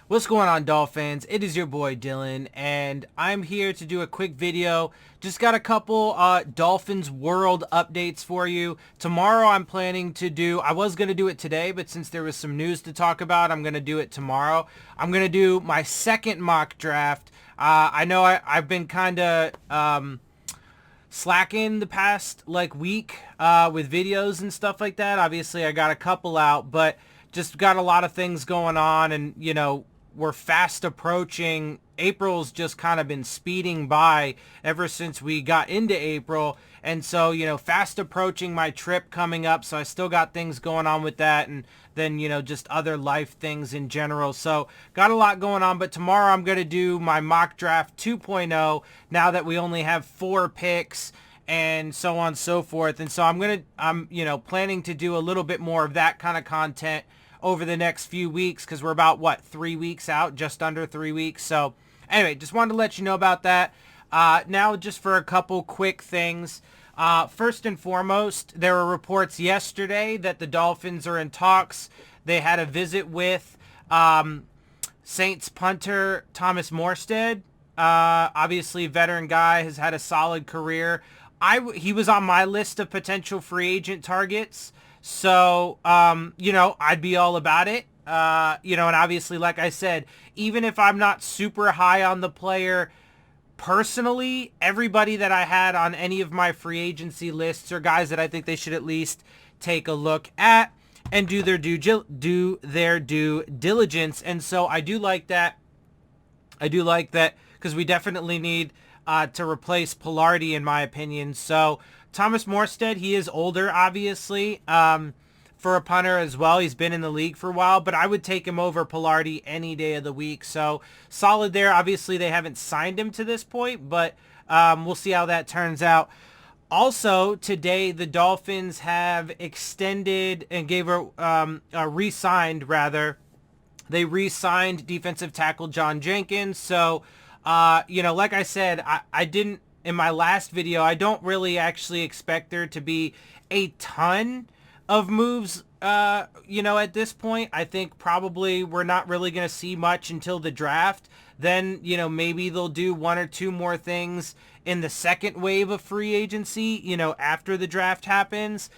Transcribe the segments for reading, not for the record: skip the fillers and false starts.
What's going on, Dolphins? It is your boy Dillon, and I'm here to do a quick video. Just got a couple Dolphins World updates for you. Tomorrow I'm planning to do, I was going to do it today, but since there was some news to talk about, I'm going to do it tomorrow. I'm going to do my second mock draft. I know I've been kind of slacking the past week with videos and stuff like that. Obviously, I got a couple out, but just got a lot of things going on, and we're fast approaching. April's just kind of been speeding by ever since we got into April. And so, fast approaching my trip coming up. So I still got things going on with that. And then, just other life things in general. So got a lot going on. But tomorrow I'm going to do my mock draft 2.0 now that we only have 4 picks and so on and so forth. And so I'm planning to do a little bit more of that kind of content over the next few weeks, because we're about 3 weeks out, just under 3 weeks. So anyway, just wanted to let you know about that. Now just for a couple quick things. First and foremost, there were reports yesterday that the Dolphins are in talks. They had a visit with Saints punter Thomas Morestead. Obviously veteran guy, has had a solid career. He was on my list of potential free agent targets. So, I'd be all about it. And obviously, like I said, even if I'm not super high on the player personally, everybody that I had on any of my free agency lists are guys that I think they should at least take a look at and do their due diligence. And so I do like that. Because we definitely need to replace Pilardi, in my opinion. So Thomas Morestead, he is older, obviously, for a punter as well. He's been in the league for a while, but I would take him over Pilardi any day of the week. So solid there. Obviously, they haven't signed him to this point, but we'll see how that turns out. Also, today, the Dolphins have extended and gave re-signed, rather. They re-signed defensive tackle John Jenkins. So, like I said, I didn't, in my last video, I don't really actually expect there to be a ton of moves, at this point. I think probably we're not really going to see much until the draft. Then, maybe they'll do 1 or 2 more things in the second wave of free agency, after the draft happens.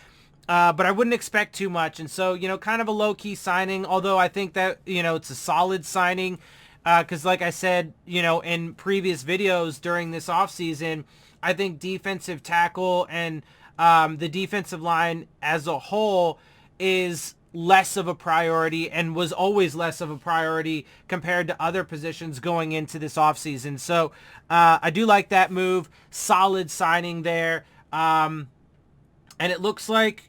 But I wouldn't expect too much. And so, kind of a low-key signing, although I think that, it's a solid signing. Because like I said, in previous videos during this offseason, I think defensive tackle and the defensive line as a whole is less of a priority and was always less of a priority compared to other positions going into this offseason. So I do like that move. Solid signing there. And it looks like,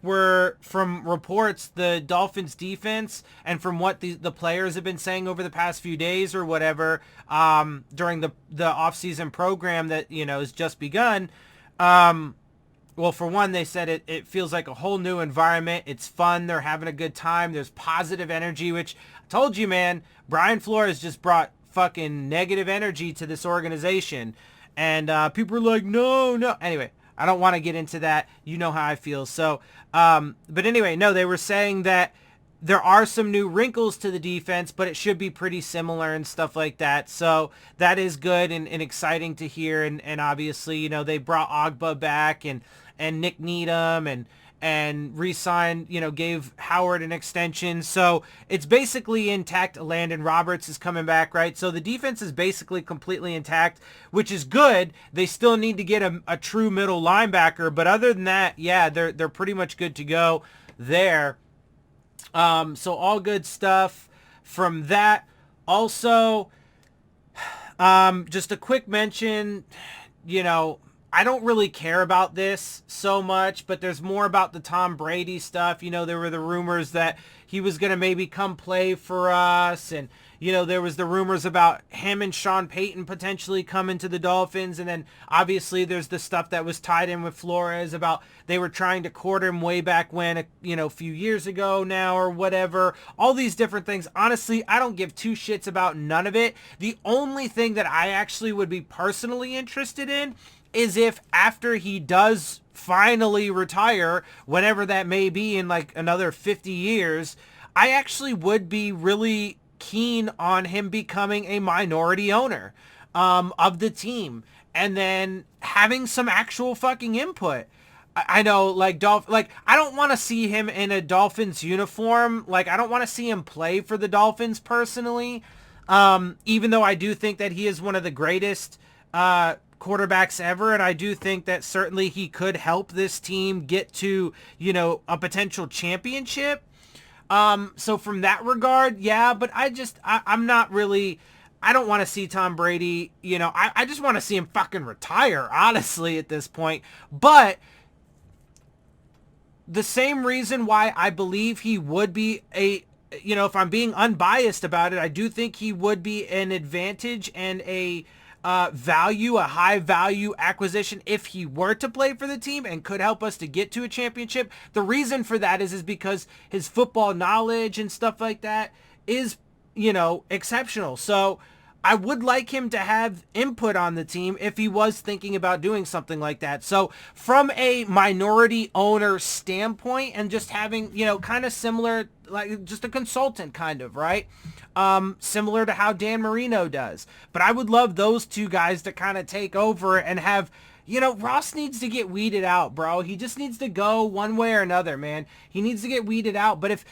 we're, from reports, the Dolphins defense, and from what the players have been saying over the past few days or whatever, during the offseason program that, has just begun. Well, for one, they said it feels like a whole new environment. It's fun. They're having a good time. There's positive energy, which I told you, man, Brian Flores just brought fucking negative energy to this organization. And people are like, no. Anyway, I don't want to get into that. You know how I feel. So, but anyway, no, they were saying that there are some new wrinkles to the defense, but it should be pretty similar and stuff like that. So that is good and exciting to hear. And obviously, they brought Ogba back and Nick Needham and re-signed, gave Howard an extension. So it's basically intact. Landon Roberts is coming back, right? So the defense is basically completely intact, which is good. They still need to get a true middle linebacker. But other than that, yeah, they're pretty much good to go there. So all good stuff from that. Also, just a quick mention, I don't really care about this so much, but there's more about the Tom Brady stuff. There were the rumors that he was going to maybe come play for us. And, there was the rumors about him and Sean Payton potentially coming to the Dolphins. And then obviously there's the stuff that was tied in with Flores about they were trying to court him way back when, a few years ago now or whatever. All these different things. Honestly, I don't give 2 shits about none of it. The only thing that I actually would be personally interested in is if after he does finally retire, whenever that may be in another 50 years, I actually would be really keen on him becoming a minority owner of the team, and then having some actual fucking input. I know, like, I don't want to see him in a Dolphins uniform. Like, I don't want to see him play for the Dolphins personally. Even though I do think that he is one of the greatest quarterbacks ever, and I do think that certainly he could help this team get to, a potential championship. So from that regard, yeah, but I'm not really, I don't want to see Tom Brady, I just want to see him fucking retire, honestly, at this point. But the same reason why I believe he would be if I'm being unbiased about it, I do think he would be an advantage and a high value acquisition if he were to play for the team and could help us to get to a championship. The reason for that is because his football knowledge and stuff like that is, exceptional. So I would like him to have input on the team if he was thinking about doing something like that. So from a minority owner standpoint and just having, kind of similar, like just a consultant kind of, right? Similar to how Dan Marino does. But I would love those two guys to kind of take over and have, Ross needs to get weeded out, bro. He just needs to go one way or another, man. He needs to get weeded out. But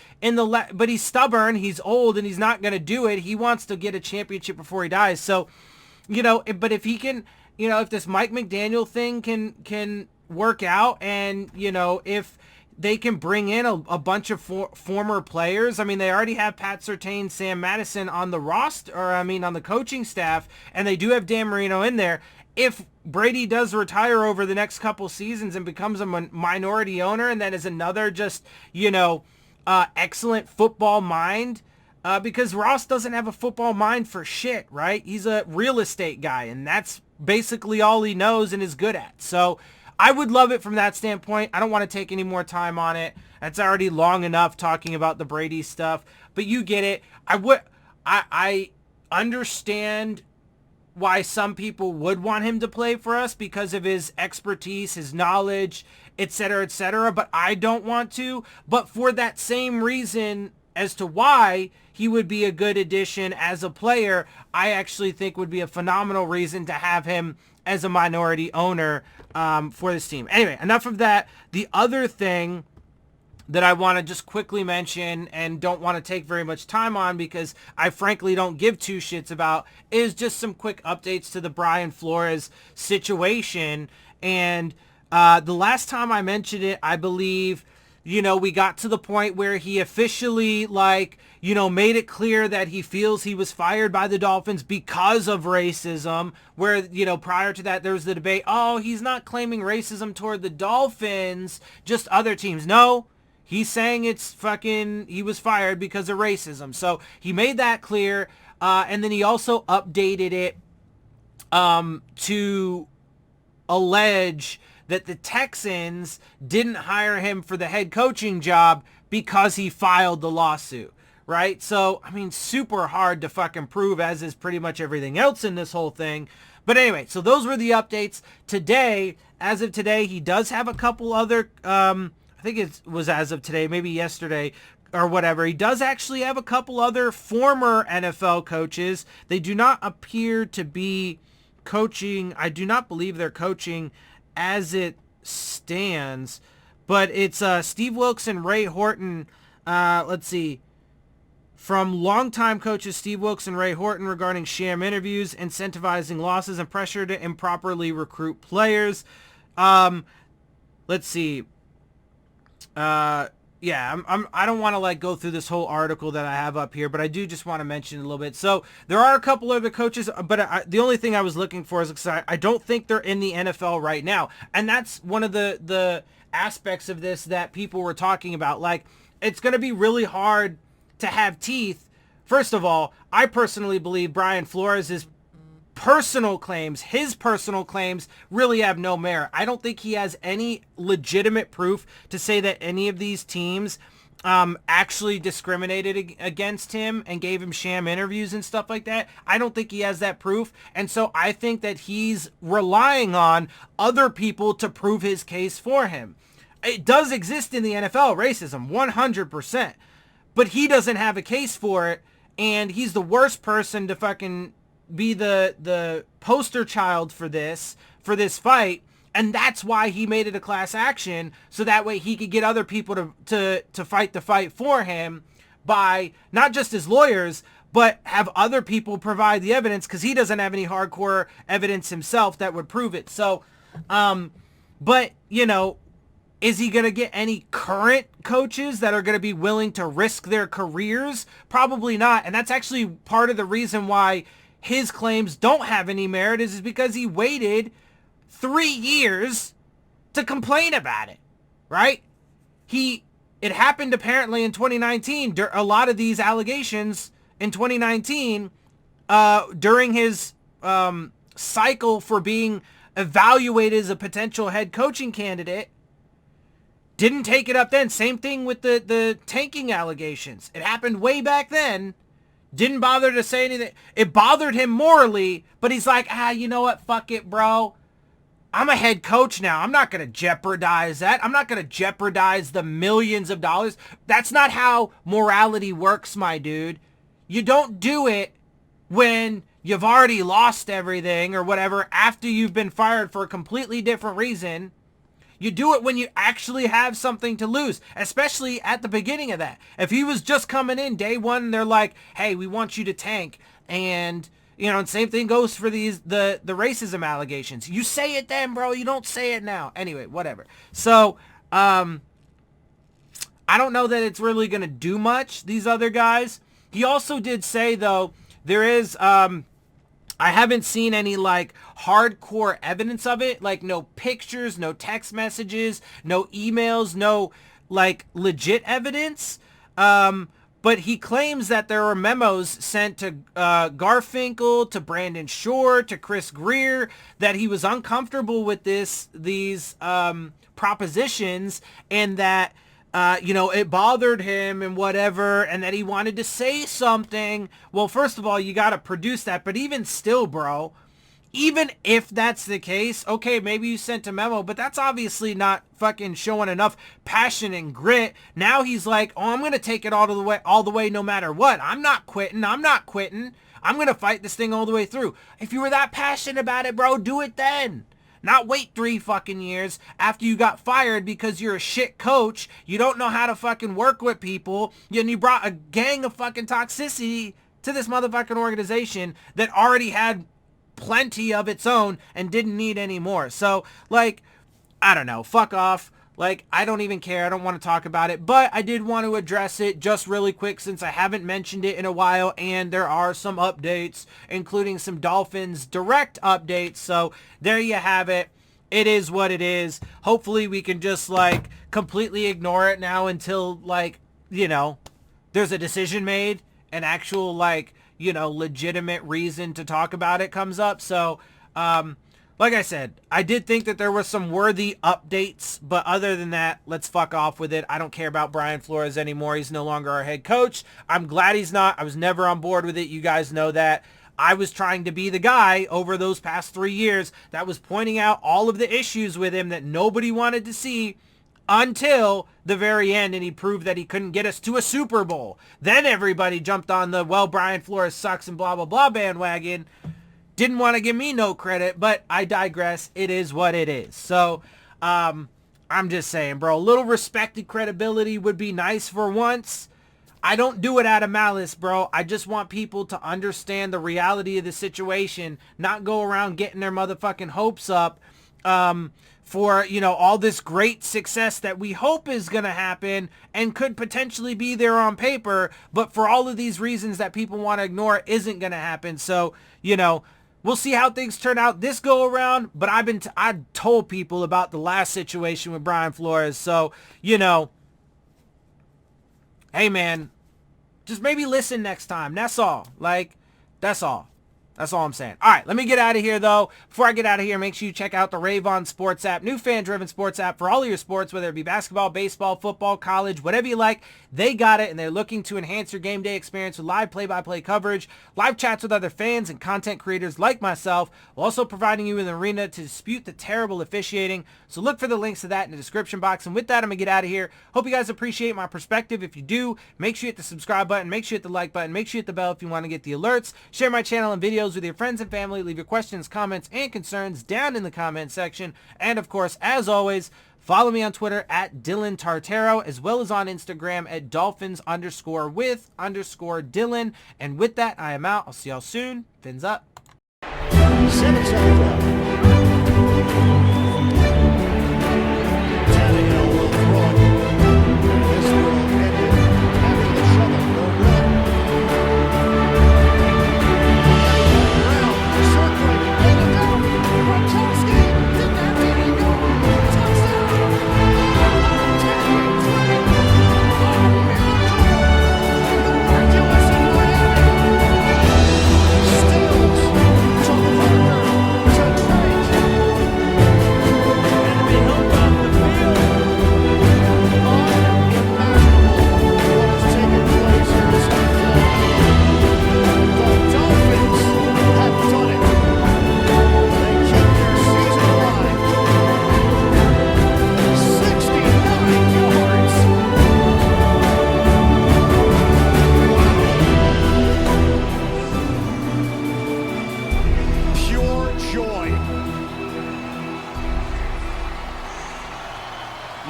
but he's stubborn, he's old, and he's not going to do it. He wants to get a championship before he dies. So, but if he can, if this Mike McDaniel thing can work out, and, if they can bring in a bunch of former players. I mean, they already have Pat Surtain, Sam Madison on the roster, on the coaching staff, and they do have Dan Marino in there. If Brady does retire over the next couple seasons and becomes a minority owner, and then is another just, excellent football mind, because Ross doesn't have a football mind for shit, right? He's a real estate guy, and that's basically all he knows and is good at. So I would love it from that standpoint. I don't want to take any more time on it. That's already long enough talking about the Brady stuff, but you get it. I understand why some people would want him to play for us because of his expertise, his knowledge, etc., but I don't want to. But for that same reason as to why he would be a good addition as a player, I actually think would be a phenomenal reason to have him as a minority owner for this team. Anyway, enough of that. The other thing that I want to just quickly mention and don't want to take very much time on because I frankly don't give two shits about is just some quick updates to the Brian Flores situation. And the last time I mentioned it, I believe, we got to the point where he officially made it clear that he feels he was fired by the Dolphins because of racism, where, prior to that, there was the debate, oh, he's not claiming racism toward the Dolphins, just other teams. No, he's saying he was fired because of racism. So he made that clear. And then he also updated it to allege that the Texans didn't hire him for the head coaching job because he filed the lawsuit. Right? So, super hard to fucking prove, as is pretty much everything else in this whole thing. But anyway, so those were the updates. Today, as of today, he does have a couple other, I think it was as of today, maybe yesterday or whatever. He does actually have a couple other former NFL coaches. They do not appear to be coaching. I do not believe they're coaching as it stands. But it's Steve Wilkes and Ray Horton. Let's see. From longtime coaches Steve Wilkes and Ray Horton regarding sham interviews, incentivizing losses, and pressure to improperly recruit players. Let's see. I don't want to go through this whole article that I have up here, but I do just want to mention a little bit. So there are a couple other coaches, but the only thing I was looking for is because I don't think they're in the NFL right now. And that's one of the aspects of this that people were talking about. It's going to be really hard to have teeth. First of all, I personally believe Brian Flores' personal claims really have no merit. I don't think he has any legitimate proof to say that any of these teams actually discriminated against him and gave him sham interviews and stuff like that. I don't think he has that proof. And so I think that he's relying on other people to prove his case for him. It does exist in the NFL, racism, 100%. but he doesn't have a case for it, and he's the worst person to fucking be the poster child for this fight. And that's why he made it a class action, so that way he could get other people to fight the fight for him by not just his lawyers, but have other people provide the evidence, because he doesn't have any hardcore evidence himself that would prove it. So, but, you know, is he going to get any current coaches that are going to be willing to risk their careers? Probably not. And that's actually part of the reason why his claims don't have any merit, is because he waited 3 years to complain about it, right? It happened apparently in 2019. A lot of these allegations in 2019, during his cycle for being evaluated as a potential head coaching candidate, didn't take it up then. Same thing with the tanking allegations. It happened way back then. Didn't bother to say anything. It bothered him morally, but he's like, you know what? Fuck it, bro. I'm a head coach now. I'm not going to jeopardize that. I'm not going to jeopardize the millions of dollars. That's not how morality works, my dude. You don't do it when you've already lost everything or whatever after you've been fired for a completely different reason. You do it when you actually have something to lose, especially at the beginning of that. If he was just coming in day one, they're like, hey, we want you to tank. And, you know, and same thing goes for the racism allegations. You say it then, bro. You don't say it now. Anyway, whatever. So, I don't know that it's really going to do much, these other guys. He also did say, though, there is, I haven't seen any, like, hardcore evidence of it. Like, no pictures, no text messages, no emails, no, like, legit evidence. But he claims that there were memos sent to Garfinkel, to Brandon Shore, to Chris Greer, that he was uncomfortable with these propositions, and that, you know, it bothered him and whatever, and that he wanted to say something. Well, first of all, you got to produce that. But even still, bro, even if that's the case, okay, maybe you sent a memo, but that's obviously not fucking showing enough passion and grit. Now he's like, oh, I'm going to take it all the way no matter what. I'm not quitting. I'm going to fight this thing all the way through. If you were that passionate about it, bro, do it then. Not wait 3 fucking years after you got fired because you're a shit coach. You don't know how to fucking work with people. And you brought a gang of fucking toxicity to this motherfucking organization that already had plenty of its own and didn't need any more. So, like, I don't know. Fuck off. Like, I don't even care. I don't want to talk about it. But I did want to address it just really quick since I haven't mentioned it in a while. And there are some updates, including some Dolphins direct updates. So there you have it. It is what it is. Hopefully we can just, like, completely ignore it now until, like, you know, there's a decision made. An actual, like, you know, legitimate reason to talk about it comes up. So, like I said, I did think that there were some worthy updates, but other than that, let's fuck off with it. I don't care about Brian Flores anymore. He's no longer our head coach. I'm glad he's not. I was never on board with it. You guys know that. I was trying to be the guy over those past 3 years that was pointing out all of the issues with him that nobody wanted to see until the very end, and he proved that he couldn't get us to a Super Bowl. Then everybody jumped on the, well, Brian Flores sucks and blah, blah, blah bandwagon. Didn't want to give me no credit, but I digress. It is what it is. So, I'm just saying, bro, a little respected credibility would be nice for once. I don't do it out of malice, bro. I just want people to understand the reality of the situation, not go around getting their motherfucking hopes up, for, you know, all this great success that we hope is going to happen and could potentially be there on paper, but for all of these reasons that people want to ignore isn't going to happen. So, you know, we'll see how things turn out this go around, but I told people about the last situation with Brian Flores. So, you know, hey man, just maybe listen next time. That's all. Like, that's all. That's all I'm saying. All right, let me get out of here, though. Before I get out of here, make sure you check out the Rave On Sports App, new fan-driven sports app for all of your sports, whether it be basketball, baseball, football, college, whatever you like. They got it, and they're looking to enhance your game day experience with live play-by-play coverage, live chats with other fans and content creators like myself, while also providing you with an arena to dispute the terrible officiating. So look for the links to that in the description box. And with that, I'm going to get out of here. Hope you guys appreciate my perspective. If you do, make sure you hit the subscribe button, make sure you hit the like button, make sure you hit the bell if you want to get the alerts. Share my channel and videos with your friends and family. Leave your questions, comments, and concerns down in the comment section. And of course, as always, follow me on Twitter at DillonTartaro, as well as on Instagram at Dolphins_with_Dillon. And with that, I am out. I'll see y'all soon. Fins up.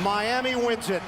Miami wins it.